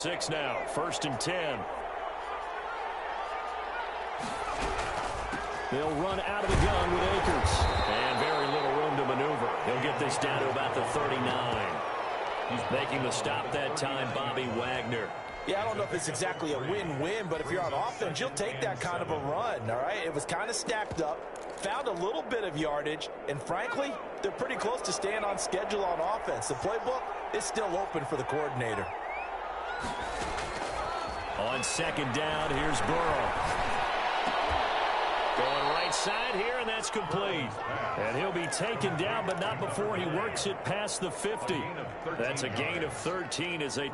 6 now, 1st and 10. They'll run out of the gun with Akers. And very little room to maneuver. He'll get this down to about the 39. He's making the stop that time, Bobby Wagner. Yeah, I don't know if it's exactly a win-win, but if you're on offense, you'll take that kind of a run, all right? It was kind of stacked up, found a little bit of yardage, and frankly, they're pretty close to staying on schedule on offense. The playbook is still open for the coordinator. On 2nd down, here's Burrow. Going right side here, and that's complete. And he'll be taken down, but not before he works it past the 50. That's a gain of 13 as they...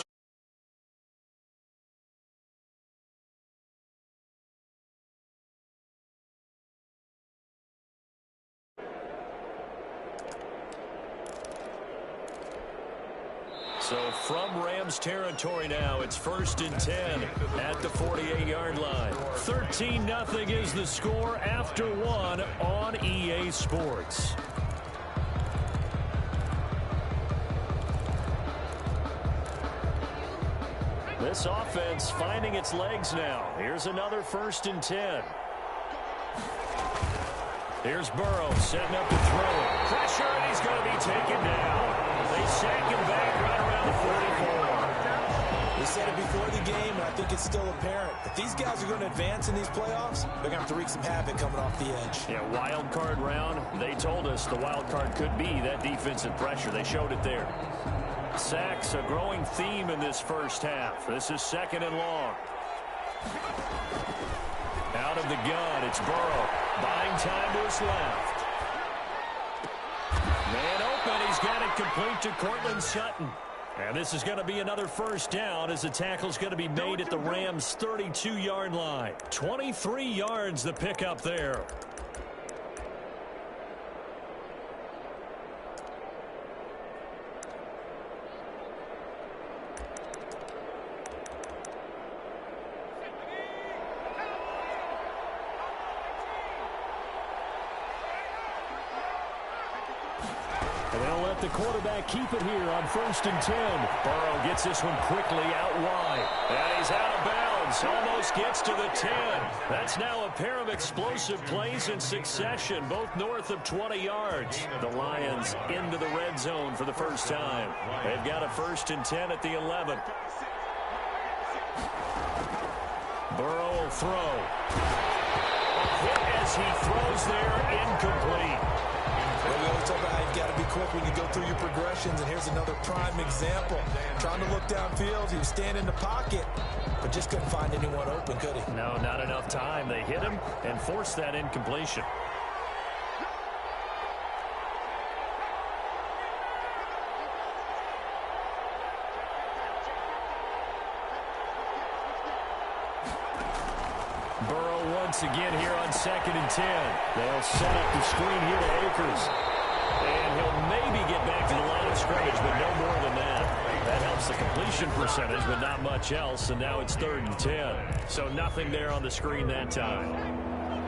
So from Rams territory now, it's 1st and 10 at the 48-yard line. 13-0 is the score after 1 on EA Sports. This offense finding its legs now. Here's another 1st and 10. Here's Burrow setting up to throw it. Pressure, and he's going to be taken down. They sack him back right around the 44. We said it before the game, and I think it's still apparent. If these guys are going to advance in these playoffs, they're going to have to wreak some havoc coming off the edge. Yeah, wild card round. They told us the wild card could be that defensive pressure. They showed it there. Sacks, a growing theme in this first half. This is 2nd and long. Out of the gun, it's Burrow. Buying time to his left. Man open, he's got it complete to Cortland Sutton. And this is going to be another 1st down as the tackle's going to be made at the Rams' 32-yard line. 23 yards the pickup there. The quarterback keep it here on 1st and 10. Burrow gets this one quickly out wide. And he's out of bounds. Almost gets to the 10. That's now a pair of explosive plays in succession, both north of 20 yards. The Lions into the red zone for the first time. They've got a 1st and 10 at the 11. Burrow will throw. A hit as he throws there, incomplete. Well, we always talk about how you've got to be quick when you go through your progressions, and here's another prime example. Trying to look downfield, he was standing in the pocket, but just couldn't find anyone open, could he? No, not enough time. They hit him and forced that incompletion. Once again here on 2nd and 10. They'll set up the screen here to Akers. And he'll maybe get back to the line of scrimmage, but no more than that. That helps the completion percentage, but not much else. And now it's 3rd and 10. So nothing there on the screen that time.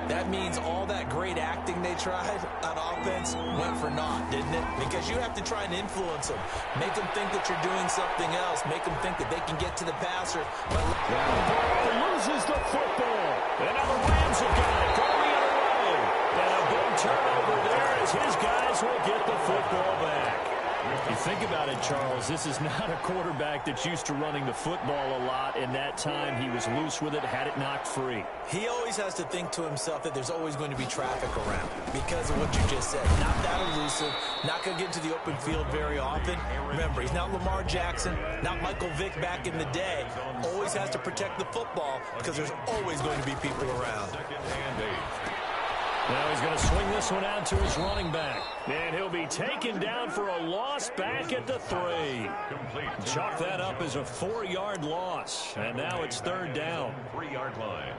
That means all that great acting they tried on offense went for naught, didn't it? Because you have to try and influence them. Make them think that you're doing something else. Make them think that they can get to the passer. But Burrow loses the football. And now the Rams have got it. Go the other way. And a big turnover there as his guys will get the football back. You think about it, Charles, this is not a quarterback that's used to running the football a lot. In that time, he was loose with it, had it knocked free. He always has to think to himself that there's always going to be traffic around because of what you just said. Not that elusive, not going to get into the open field very often. Remember, he's not Lamar Jackson, not Michael Vick back in the day. Always has to protect the football because there's always going to be people around. Now he's going to swing this one out to his running back. And he'll be taken down for a loss back at the 3. Chalk that up as a 4-yard loss. And now it's 3rd down. 3-yard line.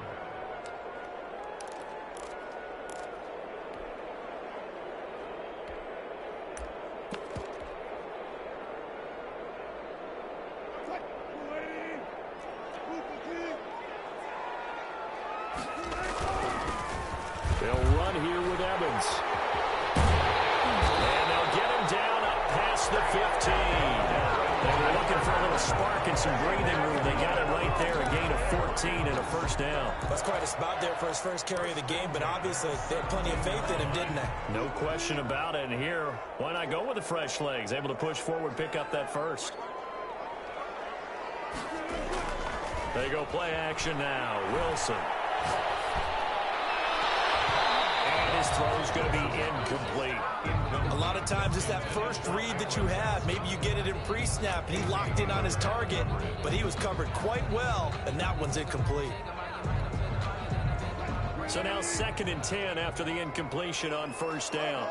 They'll run here with Evans. And they'll get him down up past the 15. They were looking for a little spark and some breathing room. They got it right there, a gain of 14 and a first down. That's quite a spot there for his first carry of the game, but obviously they had plenty of faith in him, didn't they? No question about it. And here, why not go with the fresh legs? Able to push forward, pick up that first. They go play action now. Wilson. And his throw's going to be incomplete. A lot of times it's that first read that you have. Maybe you get it in pre-snap, and he locked in on his target, but he was covered quite well, and that one's incomplete. So now 2nd and 10 after the incompletion on first down.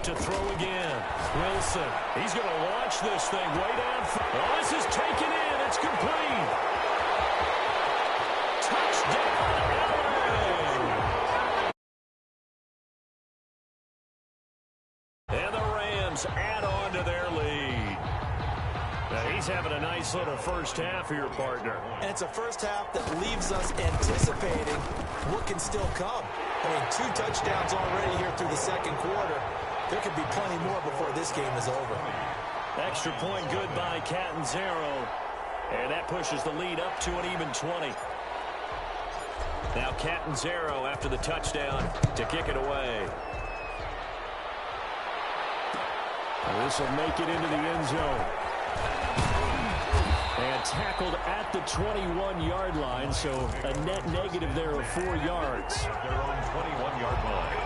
To throw again. Wilson. He's going to launch this thing way down. Oh, this is taken in. It's complete. Touchdown, LA. And the Rams add on to their lead. Now he's having a nice little first half here, partner. And it's a first half that leaves us anticipating what can still come. I mean, 2 touchdowns already here through the second quarter. There could be plenty more before this game is over. Extra point good by Catanzaro. And that pushes the lead up to an even 20. Now Catanzaro after the touchdown to kick it away. This will make it into the end zone. And tackled at the 21-yard line, so a net negative there of 4 yards. Their own 21-yard line.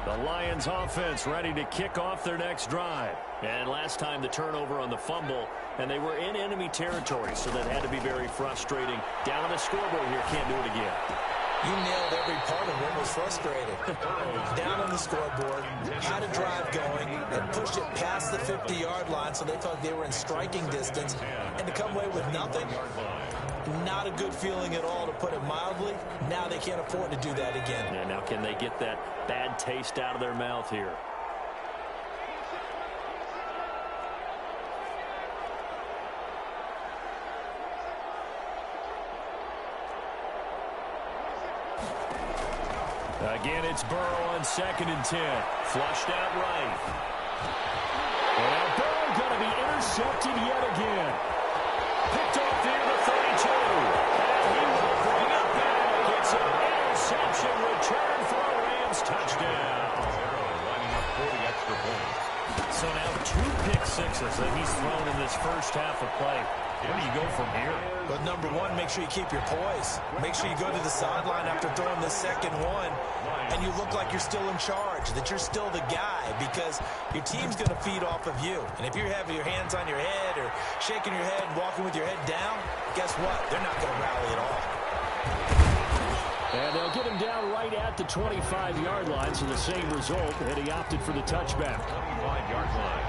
The Lions offense ready to kick off their next drive. And last time the turnover on the fumble, and they were in enemy territory, so that had to be very frustrating. Down on the scoreboard here, can't do it again. You nailed every part of what was frustrating. Down on the scoreboard, had a drive going, and pushed it past the 50-yard line, so they thought they were in striking distance, and to come away with nothing, not a good feeling at all, to put it mildly. Now they can't afford to do that again. Yeah, now can they get that bad taste out of their mouth here? Again, it's Burrow on 2nd and 10. Flushed out right. And now Burrow going to be intercepted yet again. Picked off near the 32. And he will bring it back. It's an interception return for a Rams touchdown. Lining up for the extra point. So now 2 pick sixes that he's thrown in this first half of play. Where do you go from here? But number one, make sure you keep your poise. Make sure you go to the sideline after throwing the second one, and you look like you're still in charge, that you're still the guy, because your team's going to feed off of you. And if you're having your hands on your head or shaking your head and walking with your head down, guess what? They're not going to rally at all. And they'll get him down right at the 25-yard line, so the same result, and he opted for the touchback. 25-yard line.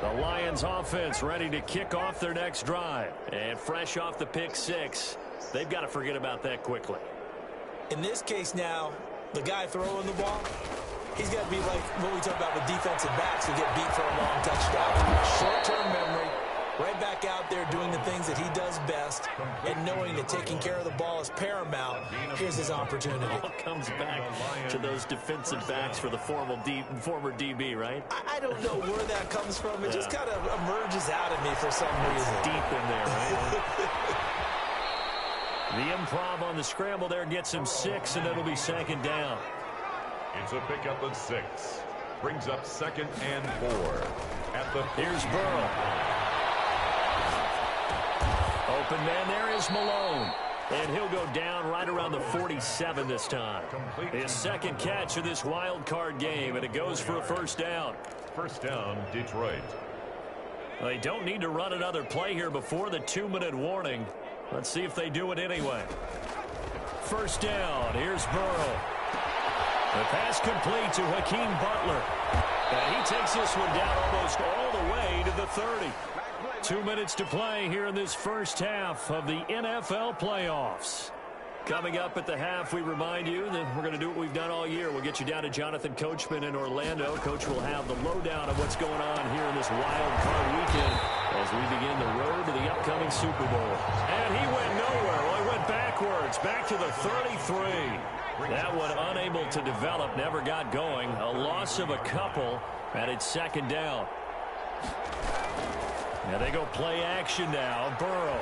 The Lions offense ready to kick off their next drive. And fresh off the pick 6, they've got to forget about that quickly. In this case now, the guy throwing the ball, he's got to be like what we talk about with defensive backs who get beat for a long touchdown. Short-term memory, right back out there doing the things that he does best, and knowing that taking care of the ball is paramount. Here's his opportunity. It all comes back to those defensive backs for the former DB, right? I don't know where that comes from. It just kind of emerges out of me for some reason. Deep in there, right? The improv on the scramble there gets him 6, and it'll be 2nd down. It's a pickup of 6. Brings up 2nd and 4. Here's Burrow. Open man there is Malone. And he'll go down right around the 47 this time. His 2nd catch of this wild card game, and it goes for a first down. First down, Detroit. They don't need to run another play here before the 2-minute warning. Let's see if they do it anyway. First down. Here's Burrow. The pass complete to Hakeem Butler. And he takes this one down almost all the way to the 30. 2 minutes to play here in this first half of the NFL playoffs. Coming up at the half, we remind you that we're going to do what we've done all year. We'll get you down to Jonathan Coachman in Orlando. Coach will have the lowdown of what's going on here in this wild card weekend as we begin the road to the upcoming Super Bowl. And he went nowhere. Well, he went backwards, back to the 33. That one unable to develop, never got going. A loss of a couple, and it's second down. Now they go play action now. Burrow.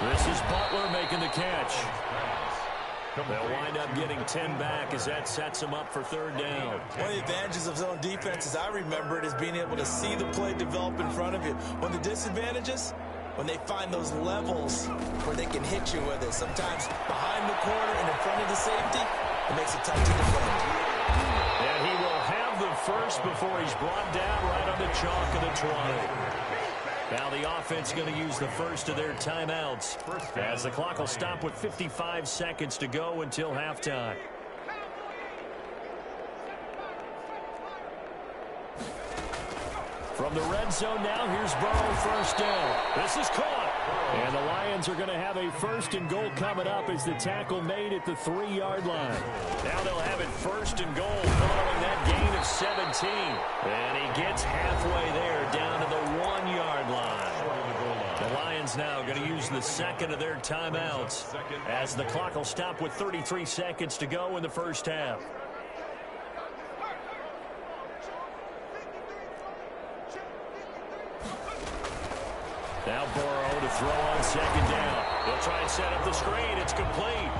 This is Butler making the catch. They'll wind up getting 10 back as that sets them up for third down. One of the advantages of zone defense, as I remember it, is being able to see the play develop in front of you. One of the disadvantages, when they find those levels where they can hit you with it, sometimes behind the corner and in front of the safety, it makes it tough to defend. And he will have the first before he's brought down right on the chalk of the 20. Now the offense going to use the first of their timeouts as the clock will stop with 55 seconds to go until halftime. From the red zone now, here's Burrow, first down. This is caught. And the Lions are going to have a first and goal coming up as the tackle made at the 3-yard line. Now they'll have it first and goal following that gain of 17. And he gets halfway there down to the 1-yard line. The Lions now going to use the second of their timeouts as the clock will stop with 33 seconds to go in the first half. Now Burrow to throw on second down. He'll try and set up the screen. It's complete.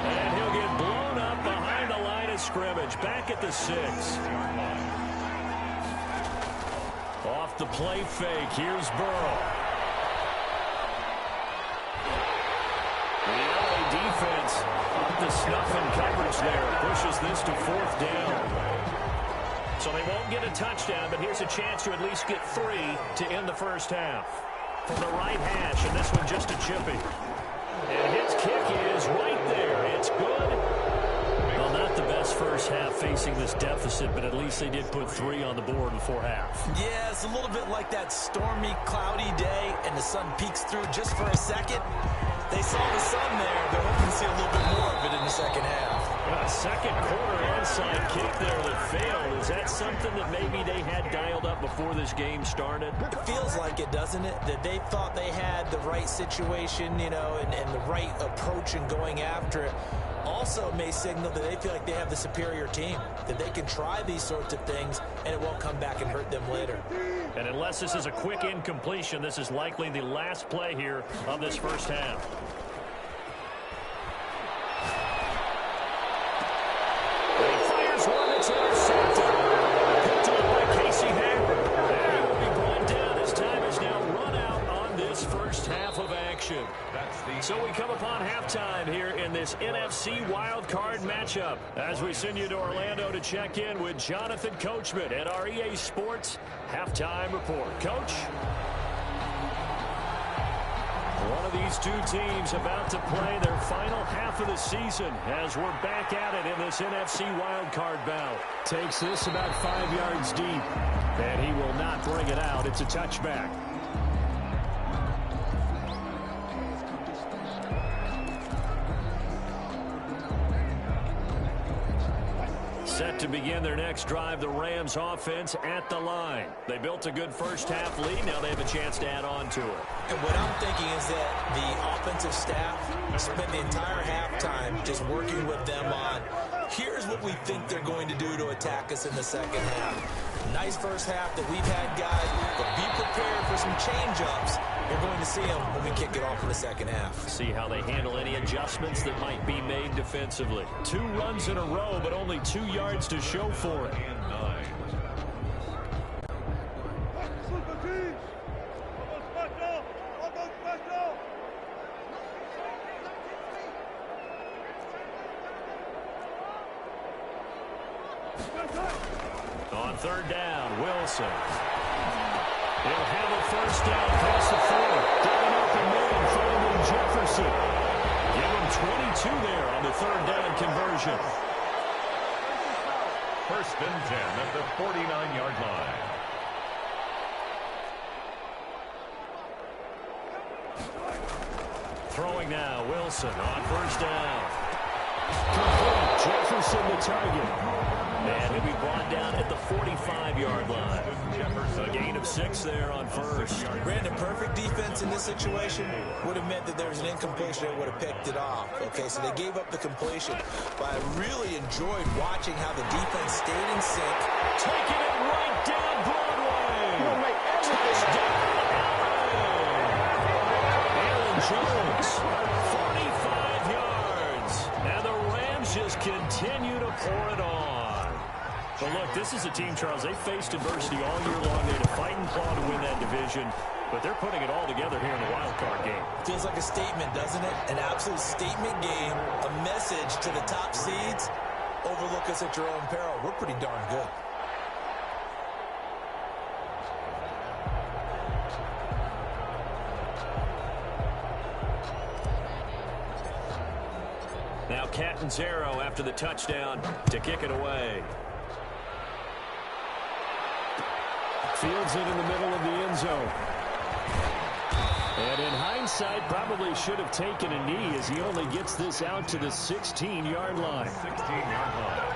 And he'll get blown up behind the line of scrimmage. Back at the 6. Off the play fake. Here's Burrow. The LA defense up the snuff and coverage there. Pushes this to fourth down. So they won't get a touchdown, but here's a chance to at least get 3 to end the first half. From the right hash, and this one just a chippy. And his kick is right there. It's good. Well, not the best first half facing this deficit, but at least they did put 3 on the board before half. Yeah, it's a little bit like that stormy, cloudy day, and the sun peeks through just for a second. They saw the sun there. They're hoping to see a little bit more of it in the second half. A second quarter onside kick there that failed. Is that something that maybe they had dialed up before this game started? It feels like it, doesn't it? That they thought they had the right situation, you know, and the right approach in going after it. Also may signal that they feel like they have the superior team, that they can try these sorts of things and it won't come back and hurt them later. And unless this is a quick incompletion, this is likely the last play here of this first half. He fires one that's intercepted. Picked up by Casey Hayward. And he will be brought down. His time is now run out on this first half of action. So we come upon halftime here in this NFC wildcard matchup as we send you to Orlando to check in with Jonathan Coachman at our EA Sports Halftime Report. Coach? One of these two teams about to play their final half of the season as we're back at it in this NFC wildcard bout. Takes this about 5 yards deep, and he will not bring it out. It's a touchback. Set to begin their next drive, the Rams offense at the line. They built a good first half lead. Now they have a chance to add on to it. And what I'm thinking is that the offensive staff spent the entire halftime just working with them on, here's what we think they're going to do to attack us in the second half. Nice first half that we've had, guys, but be prepared for some change-ups. You're going to see them when we kick it off in the second half. See how they handle any adjustments that might be made defensively. 2 runs in a row, but only 2 yards to show for it. On third down, Wilson. He'll have a first down past the 40. Down up the middle, finding Jefferson. Give him 22 there on the third down conversion. First and 10 at the 49-yard line. Throwing now, Wilson on first down. Complete. Jefferson the target. And he'll be brought down at the 45-yard line. A gain of 6 there on first. Brandon, perfect defense in this situation would have meant that there was an incompletion that would have picked it off. Okay, so they gave up the completion. But I really enjoyed watching how the defense stayed in sync. Taking it right down Broadway. Touchdown, Aaron Jones, 45 yards. And the Rams just continue to pour it on. But look, this is a team, Charles, they faced adversity all year long. They had to fight and claw to win that division, but they're putting it all together here in the wild card game. Feels like a statement, doesn't it? An absolute statement game, a message to the top seeds. Overlook us at your own peril. We're pretty darn good. Now Catanzaro after the touchdown to kick it away. Fields it in the middle of the end zone. And in hindsight, probably should have taken a knee as he only gets this out to the 16-yard line. 16-yard line.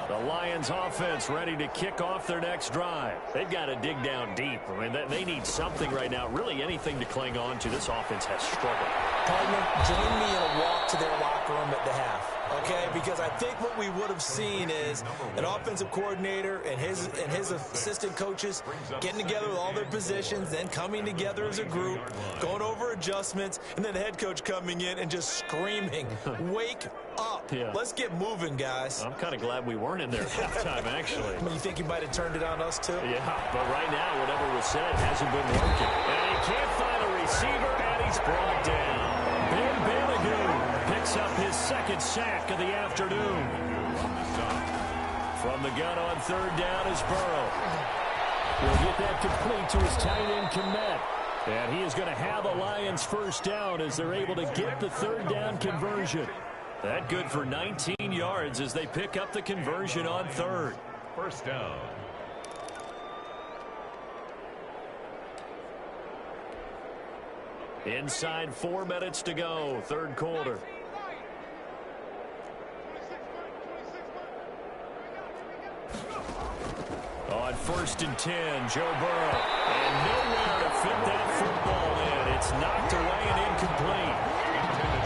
The Lions offense ready to kick off their next drive. They've got to dig down deep. I mean, they need something right now, really anything to cling on to. This offense has struggled. Partner, join me in a walk to their locker room at the half. Okay, because I think what we would have seen is an offensive coordinator and his assistant coaches getting together with all their positions, then coming together as a group, going over adjustments, and then the head coach coming in and just screaming, "Wake up. Yeah. Let's get moving, guys." I'm kind of glad we weren't in there at halftime, actually. I mean, you think he might have turned it on us, too? Yeah, but right now, whatever was said hasn't been working. And he can't find a receiver, and he's brought down. Ben Balagu picks up his second sack of the afternoon. From the gun on third down is Burrow. He'll get that complete to his tight end, Kmet. And he is going to have a Lions first down as they're able to get the third down conversion. That good for 19 yards as they pick up the conversion on third. First down. Inside 4 minutes to go, third quarter. On first and 10, Joe Burrow. And nowhere to fit that football in. It's knocked away and incomplete.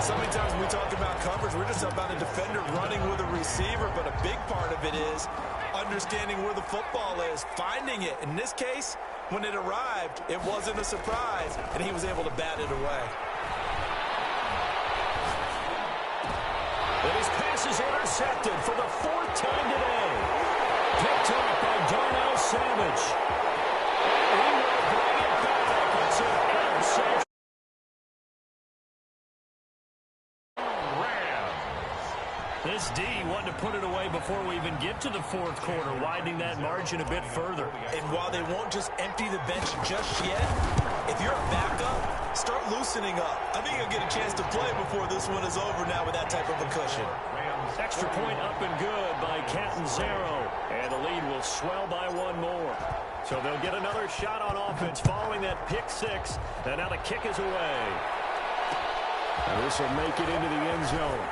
So many times when we talk about coverage, we're just about a defender running with a receiver, but a big part of it is understanding where the football is, finding it. In this case, when it arrived, it wasn't a surprise, and he was able to bat it away. And his pass is intercepted for the 4th time today. Picked up by Darnell Savage. And he will bring it back. It's an interception. This D wanted to put it away before we even get to the 4th quarter, widening that margin a bit further. And while they won't just empty the bench just yet, if you're a backup, start loosening up. I think you'll get a chance to play before this one is over now with that type of a cushion. Extra point up and good by Catanzaro. And the lead will swell by 1 more. So they'll get another shot on offense following that pick 6. And now the kick is away. And this will make it into the end zone.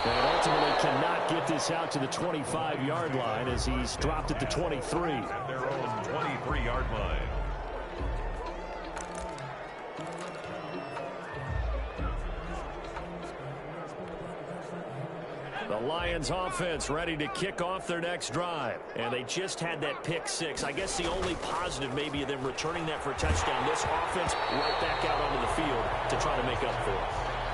And ultimately cannot get this out to the 25-yard line as he's dropped at the 23. At their own 23-yard line. The Lions offense ready to kick off their next drive. And they just had that pick 6. I guess the only positive maybe of them returning that for a touchdown. This offense right back out onto the field to try to make up for it.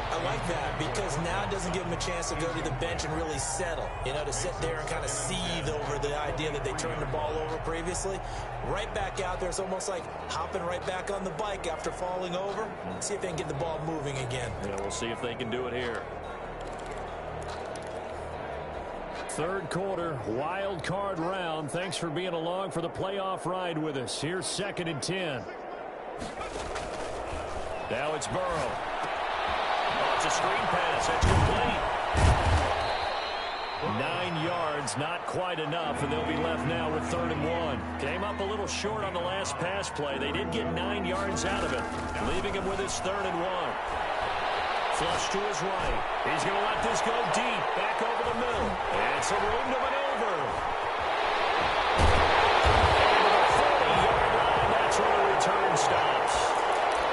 I like that because now it doesn't give them a chance to go to the bench and really settle, you know, to sit there and kind of seethe over the idea that they turned the ball over previously. Right back out there, it's almost like hopping right back on the bike after falling over. See if they can get the ball moving again. Yeah, we'll see if they can do it here. Third quarter, wild card round. Thanks for being along for the playoff ride with us. Here's 2nd and 10. Now it's Burrow. It's a screen pass. That's complete. 9 yards, not quite enough, and they'll be left now with 3rd and 1. Came up a little short on the last pass play. They did get 9 yards out of it, leaving him with his 3rd and 1. Flush to his right. He's going to let this go deep, back over the middle. And some room to maneuver. And to the 40-yard line, that's where the return stops.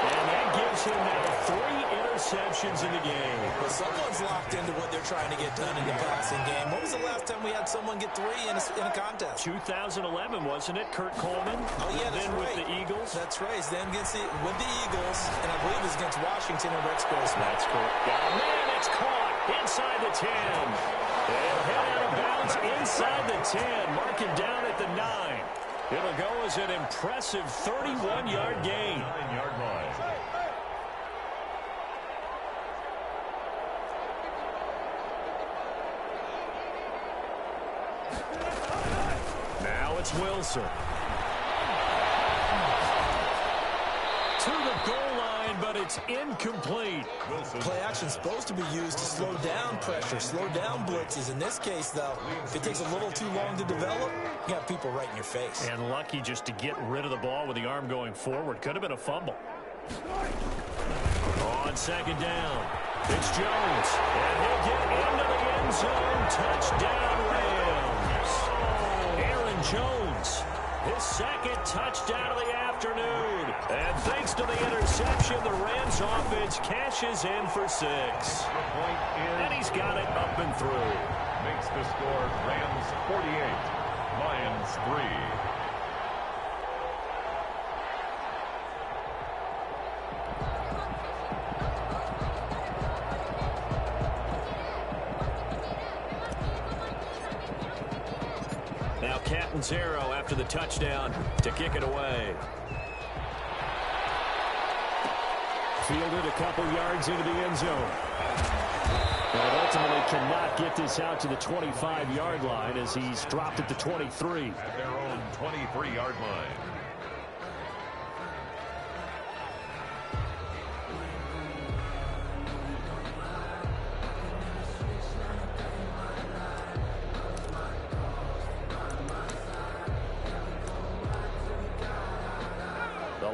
And that gives him now 3 interceptions in the game. Well, someone's locked into what they're trying to get done in the passing game. When was the last time we had someone get 3 in a contest? 2011, wasn't it? Kurt Coleman. Oh, yeah, that's then right. With the Eagles. That's right. Then with the Eagles, and I believe it's against Washington and Rex Grossman. That's correct. Oh, man, it's caught inside the 10. They'll head out of bounds inside the 10. Mark him down at the 9. It'll go as an impressive 31-yard gain. 9-yard line. Now it's Wilson. To the goal line, but it's incomplete. Wilson. Play action is supposed to be used to slow down pressure, slow down blitzes. In this case, though, if it takes a little too long to develop, you got people right in your face. And lucky just to get rid of the ball with the arm going forward. Could have been a fumble. On 2nd down, it's Jones. And he'll get into the end zone. Touchdown, Rams. Aaron Jones, his 2nd touchdown of the afternoon. And thanks to the interception, the Rams offense cashes in for 6. And he's got it up and through. Makes the score Rams 48, Lions 3. Now Catanzaro after the touchdown to kick it away. Fielded a couple yards into the end zone. But ultimately cannot get this out to the 25-yard line as he's dropped at the 23. At their own 23-yard line.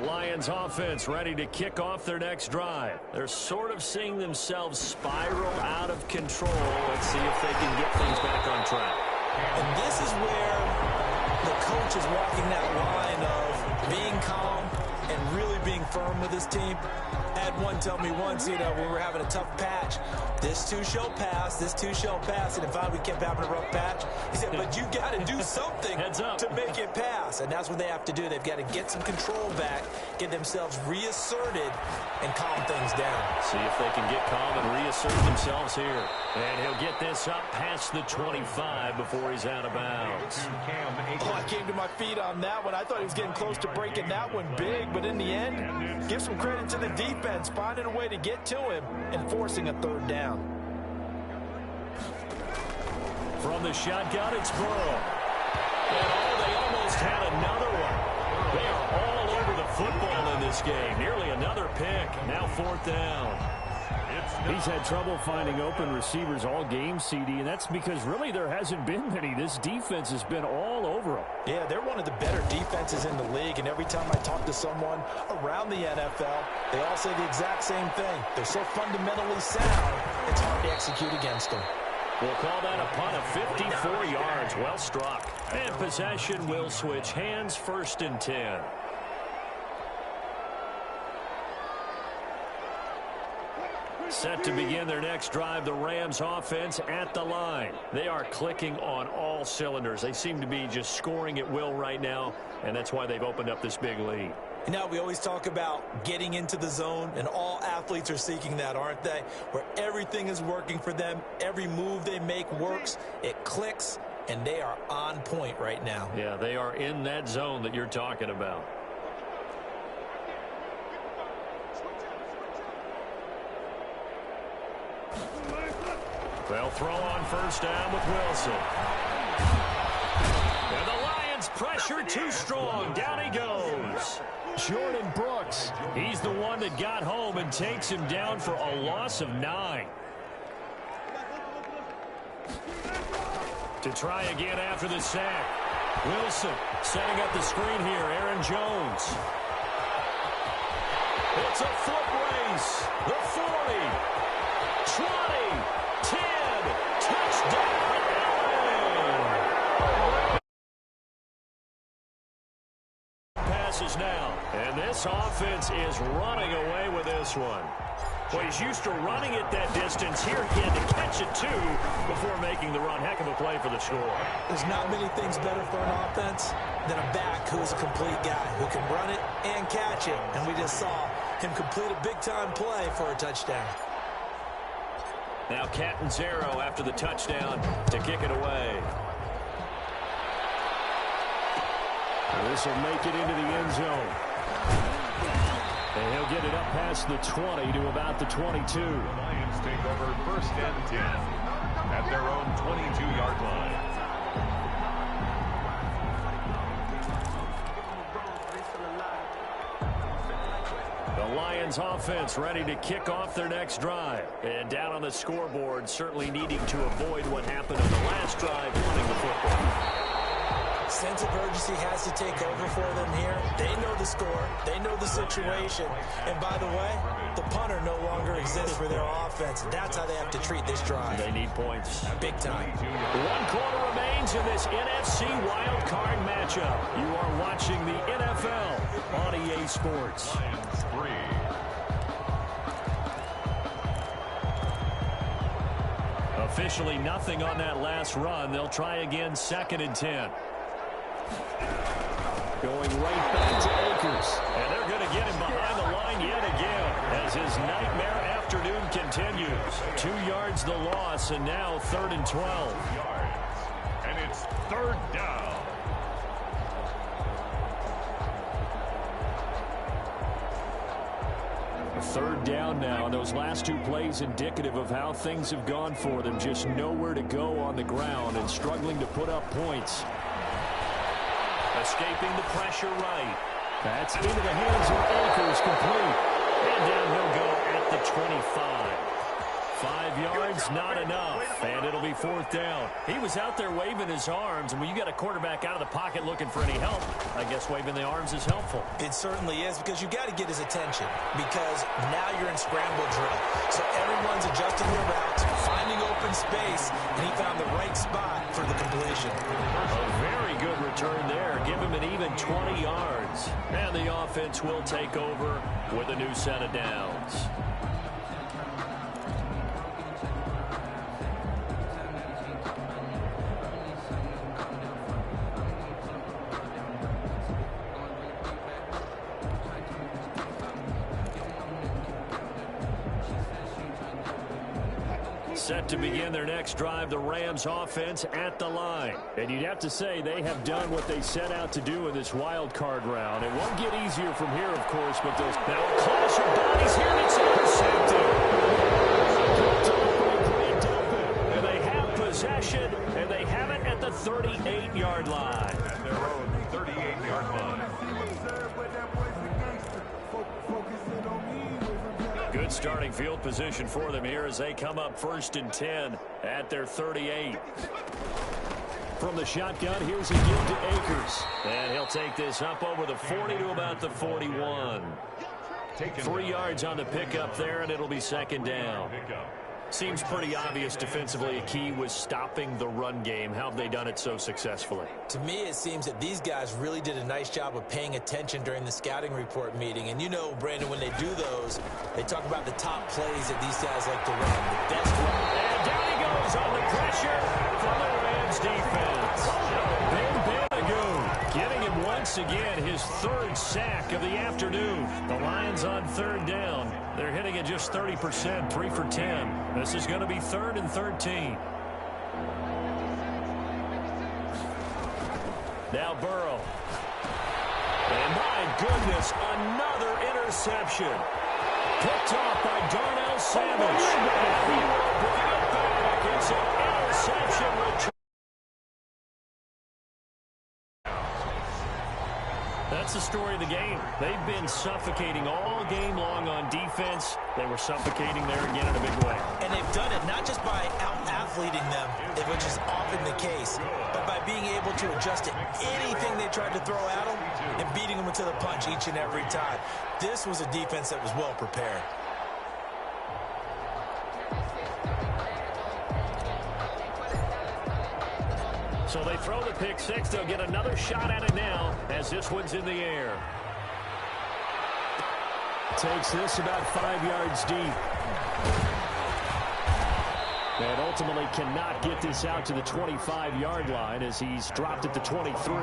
Lions offense ready to kick off their next drive. They're sort of seeing themselves spiral out of control. Let's see if they can get things back on track. And this is where the coach is walking that line of being calm and really being firm with his team. I had one tell me once, when we were having a tough patch, this too shall pass, this too shall pass. And if we kept having a rough patch, he said, but you got to do something to make it pass. And that's what they have to do. They've got to get some control back, get themselves reasserted, and calm things down. See if they can get calm and reassert themselves here. And he'll get this up past the 25 before he's out of bounds. Oh, I came to my feet on that one. I thought he was getting close to breaking that one big, but in the end, give some credit to the defense, finding a way to get to him and forcing a 3rd down. From the shotgun, it's Burrow. And they almost had another one. They are all over the football in this game. Nearly another pick. Now 4th down. He's had trouble finding open receivers all game, CD, and that's because really there hasn't been many. This defense has been all over them. Yeah, they're one of the better defenses in the league, and every time I talk to someone around the NFL, they all say the exact same thing. They're so fundamentally sound, it's hard to execute against them. We'll call that a punt of 54 yards. Well struck. And possession will switch hands. 1st and 10. Set to begin their next drive, the Rams offense at the line. They are clicking on all cylinders. They seem to be just scoring at will right now, and that's why they've opened up this big lead. Now, we always talk about getting into the zone, and all athletes are seeking that, aren't they? Where everything is working for them, every move they make works, it clicks, and they are on point right now. Yeah, they are in that zone that you're talking about. They'll throw on 1st down with Wilson. And the Lions pressure too strong. Down he goes. Jordan Brooks. He's the one that got home and takes him down for a loss of 9. To try again after the sack. Wilson setting up the screen here. Aaron Jones. It's a foot race. The 40, 20, 10, touchdown, Allen! Passes now, and this offense is running away with this one. Well, he's used to running it that distance. Here he had to catch it, too, before making the run. Heck of a play for the score. There's not many things better for an offense than a back who's a complete guy who can run it and catch it. And we just saw him complete a big-time play for a touchdown. Now Catanzaro after the touchdown to kick it away. This will make it into the end zone. And he'll get it up past the 20 to about the 22. The Lions take over 1st and 10 at their own 22-yard line. The Lions offense ready to kick off their next drive. And down on the scoreboard, certainly needing to avoid what happened on the last drive, running the football. Sense of urgency has to take over for them here. They know the score. They know the situation. And by the way, the punter no longer exists for their offense. That's how they have to treat this drive. They need points. Big time. 1 quarter remains in this NFC Wild Card matchup. You are watching the NFL on EA Sports. Lions 3. Officially nothing on that last run. They'll try again 2nd and 10. Going right back to Akers. And they're going to get him behind the line yet again as his nightmare afternoon continues. 2 yards the loss, and now 3rd and 12. And it's 3rd down. Third down now, and those last 2 plays indicative of how things have gone for them. Just nowhere to go on the ground and struggling to put up points. Escaping the pressure right. That's into the hands of Akers, complete. And down he'll go at the 25. 5 yards, not enough. And it'll be 4th down. He was out there waving his arms, and when you got a quarterback out of the pocket looking for any help, I guess waving the arms is helpful. It certainly is, because you've got to get his attention, because now you're in scramble drill. So everyone's adjusting their routes, finding open space, and he found the right spot for the completion. A very good return there. Give him an even 20 yards. And the offense will take over with a new set of downs. Set to begin their next drive, the Rams offense at the line. And you'd have to say they have done what they set out to do in this wild card round. It won't get easier from here, of course, but there's now a clash of bodies here, and it's intercepted. And they have possession, and they have it at the 38-yard line. At their own 38-yard line. Good starting field position for them here as they come up 1st and 10 at their 38. From the shotgun, here's a give to Akers. And he'll take this up over the 40 to about the 41. 3 yards on the pickup there, and it'll be 2nd down. Seems pretty obvious defensively a key was stopping the run game. How have they done it so successfully? To me, it seems that these guys really did a nice job of paying attention during the scouting report meeting. And you know, Brandon, when they do those, they talk about the top plays that these guys like to run, the best run. And down he goes on the pressure from the Rams defense. Ben Benagoo getting him once again his 3rd sack of the afternoon. The Lions on 3rd down. They're hitting at just 30%, 3 for 10. This is going to be 3rd and 13. Now Burrow. And my goodness, another interception. Picked off by Darnell Savage. And he will bring it back. It's an interception return. That's the story of the game. They've been suffocating all game long on defense. They were suffocating there again in a big way. And they've done it not just by out-athleting them, which is often the case, but by being able to adjust to anything they tried to throw at them and beating them to the punch each and every time. This was a defense that was well prepared. So they throw the pick six. They'll get another shot at it now as this one's in the air. Takes this about 5 yards deep. And ultimately cannot get this out to the 25-yard line as he's dropped at the 23.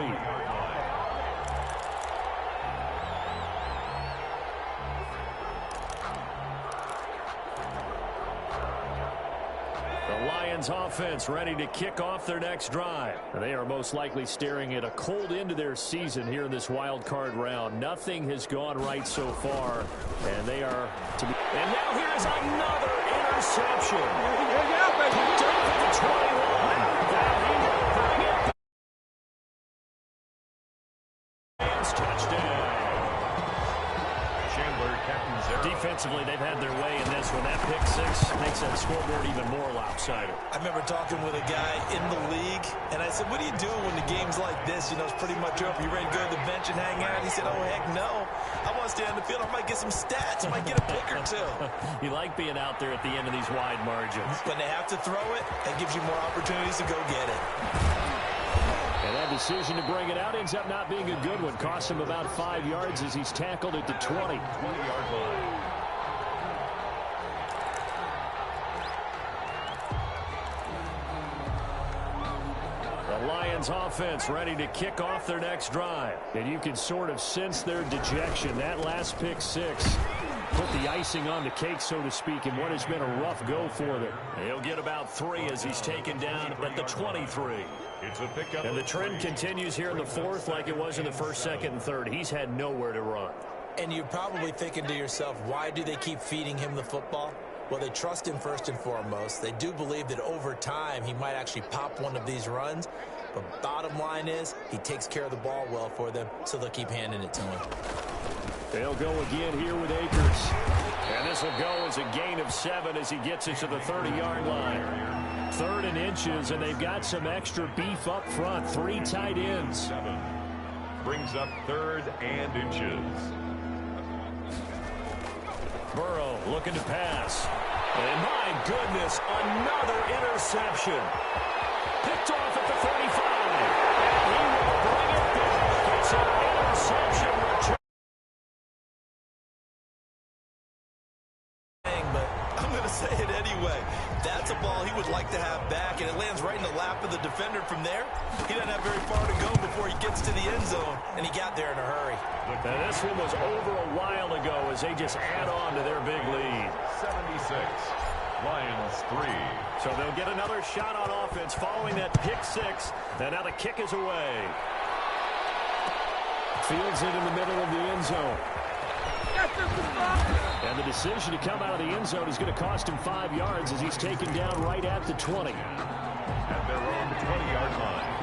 Offense ready to kick off their next drive. And they are most likely staring at a cold end to their season here in this wild card round. Nothing has gone right so far, and they are to be. And now here is another interception. Picked up at the 21. Now he will bring it. Touchdown. Defensively, they've had their way in this one. That pick six makes that scoreboard even more lopsided. I remember talking with a guy in the league, and I said, what do you do when the game's like this? You know, it's pretty much over. You ready to go to the bench and hang out? He said, oh, heck no. I want to stay on the field. I might get some stats. I might get a pick or two. You like being out there at the end of these wide margins. When they have to throw it, that gives you more opportunities to go get it. And that decision to bring it out ends up not being a good one. Cost him about 5 yards as he's tackled at the 20. 20-yard line. The Lions offense ready to kick off their next drive. And you can sort of sense their dejection. That last pick six put the icing on the cake, so to speak, in what has been a rough go for them. He'll get about 3 as he's taken down at the 23. It's a pickup. And the trend continues here in the fourth like it was in the first, second, and third. He's had nowhere to run. And you're probably thinking to yourself, why do they keep feeding him the football? Well, they trust him first and foremost. They do believe that over time he might actually pop one of these runs. But bottom line is he takes care of the ball well for them, so they'll keep handing it to him. They'll go again here with Akers. And this will go as a gain of 7 as he gets it to the 30-yard line. 3rd and inches, and they've got some extra beef up front. 3 tight ends. 7 brings up 3rd and inches. Burrow looking to pass. And my goodness, another interception. Picked off at the 35. And he will bring it back. It's an interception return. But I'm going to say it anyway. That's a ball he would like to have back, and it lands right in the lap of the defender from there. He doesn't have very far to go before he gets to the end zone, and he got there in a hurry. Now, this one was over a while ago as they just add on to their big lead. 76. Lions 3. So they'll get another shot on offense following that pick six. And now the kick is away. Fields it in the middle of the end zone. And the decision to come out of the end zone is going to cost him 5 yards as he's taken down right at the 20. At their own 20-yard line.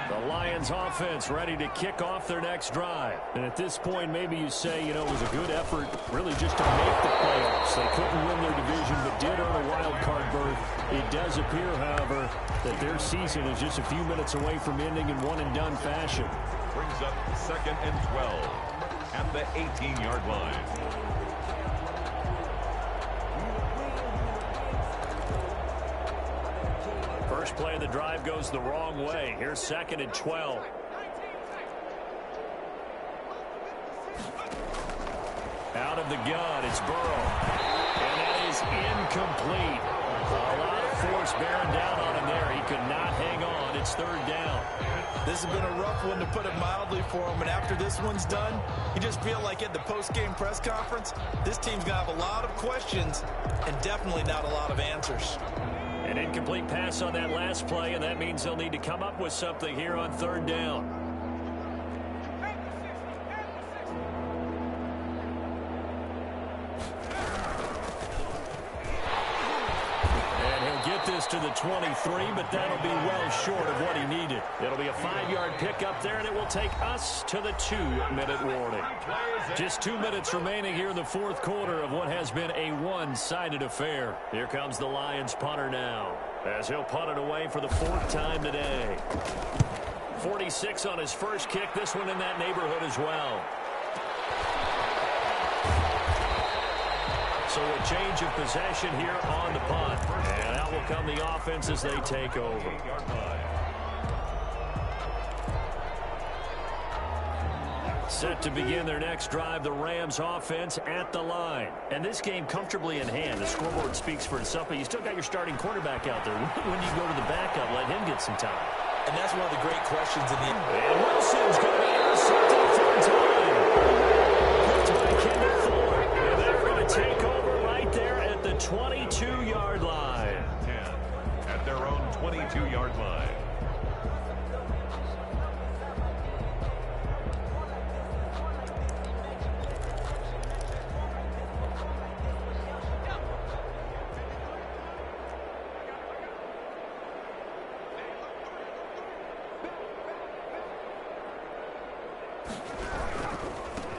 The Lions offense ready to kick off their next drive. And at this point, maybe you say, you know, it was a good effort really just to make the playoffs. They couldn't win their division, but did earn a wild card berth. It does appear, however, that their season is just a few minutes away from ending in one-and-done fashion. Brings up 2nd and 12 at the 18-yard line. First play of the drive goes the wrong way. Here's 2nd and 12. Out of the gun, it's Burrow. And that is incomplete. A lot of force bearing down on him there. He could not hang on. It's 3rd down. This has been a rough one, to put it mildly, for him. And after this one's done, you just feel like at the post-game press conference, this team's going to have a lot of questions and definitely not a lot of answers. An incomplete pass on that last play, and that means they'll need to come up with something here on 3rd down. gets to the 23, but that'll be well short of what he needed. It'll be a 5-yard pickup there, and it will take us to the 2-minute warning. Just 2 minutes remaining here in the fourth quarter of what has been a one-sided affair. Here comes the Lions punter now, as he'll punt it away for the 4th time today. 46 on his first kick, this one in that neighborhood as well. So a change of possession here on the punt. And out will come the offense as they take over. Set to begin their next drive, the Rams offense at the line. And this game comfortably in hand. The scoreboard speaks for itself, but you still got your starting quarterback out there. When do you go to the backup? Let him get some time. And that's one of the great questions in the end. And Wilson's going to be intercepted third time. Picked by Kendall Fuller. And they're going to take over right there at the 22-yard line. 10 at their own 22-yard line.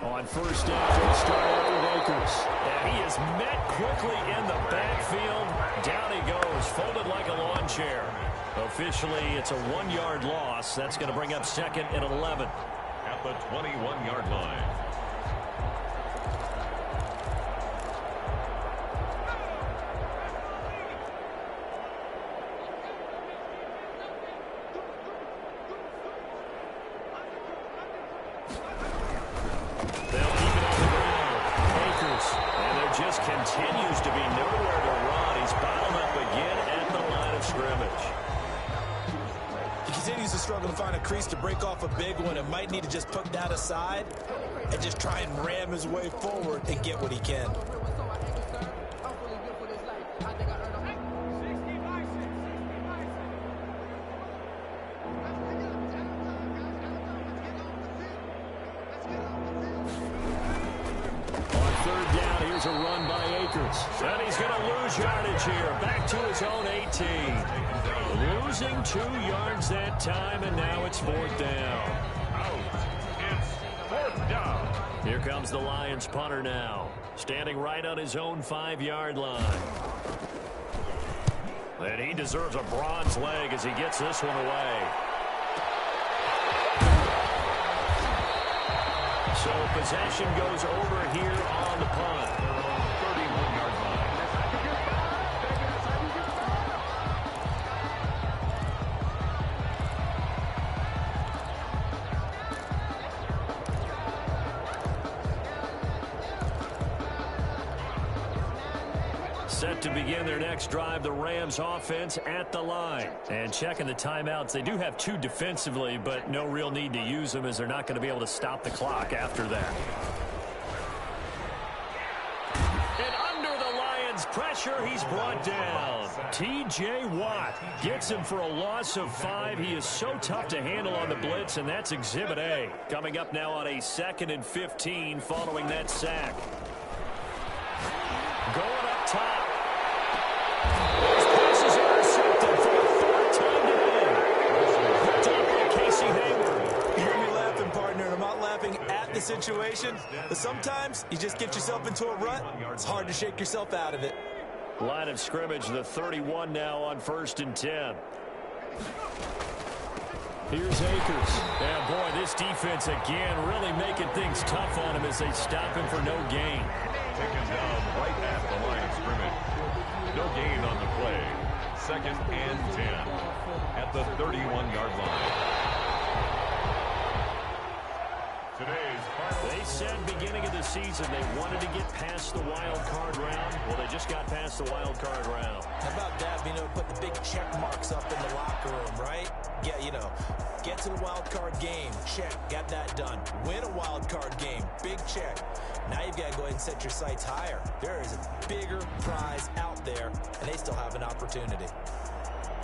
On first down, they start out with Akers. And he is met quickly in the backfield. Down he goes, folded like a lawn chair. Officially, it's a 1-yard loss. That's going to bring up 2nd and 11. At the 21-yard line. Continues to be nowhere to run. He's bottled up again at the line of scrimmage. He continues to struggle to find a crease to break off a big one and might need to just put that aside and just try and ram his way forward and get what he can. Here's a run by Akers. And he's going to lose yardage here. Back to his own 18. Losing 2 yards that time, and now it's 4th down. It's 4th down. Here comes the Lions punter now. Standing right on his own 5-yard line. And he deserves a bronze leg as he gets this one away. So possession goes over here on the punt. 31-yard line. Set to begin their next drive, the Rams offense at the line. And checking the timeouts, they do have 2 defensively, but no real need to use them as they're not going to be able to stop the clock after that. And under the Lions' pressure, he's brought down. T.J. Watt gets him for a loss of 5. He is so tough to handle on the blitz, and that's Exhibit A. Coming up now on a 2nd and 15 following that sack. Going up top. Those passes are intercepted for the 3rd time today. Picked up by Casey Hayward. You hear me laughing, partner, and I'm not laughing at the situation, but sometimes you just get yourself into a rut. It's hard to shake yourself out of it. Line of scrimmage, the 31 now on 1st and 10. Here's Akers. And boy, this defense again really making things tough on him as they stop him for no gain. Taken down right at the line of scrimmage. No gain on the play. 2nd and 10 at the 31-yard line. They said beginning of the season they wanted to get past the wild card round. Well, they just got past the wild card round. How about that, being able to put the big check marks up in the locker room, right? Yeah, you know, get to the wild card game, check, got that done. Win a wild card game, big check. Now you've got to go ahead and set your sights higher. There is a bigger prize out there, and they still have an opportunity.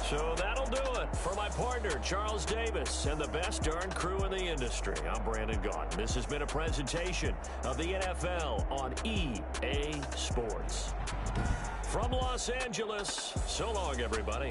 So that'll do it for my partner, Charles Davis, and the best darn crew in the industry. I'm Brandon Gaughan. This has been a presentation of the NFL on EA Sports. From Los Angeles, so long, everybody.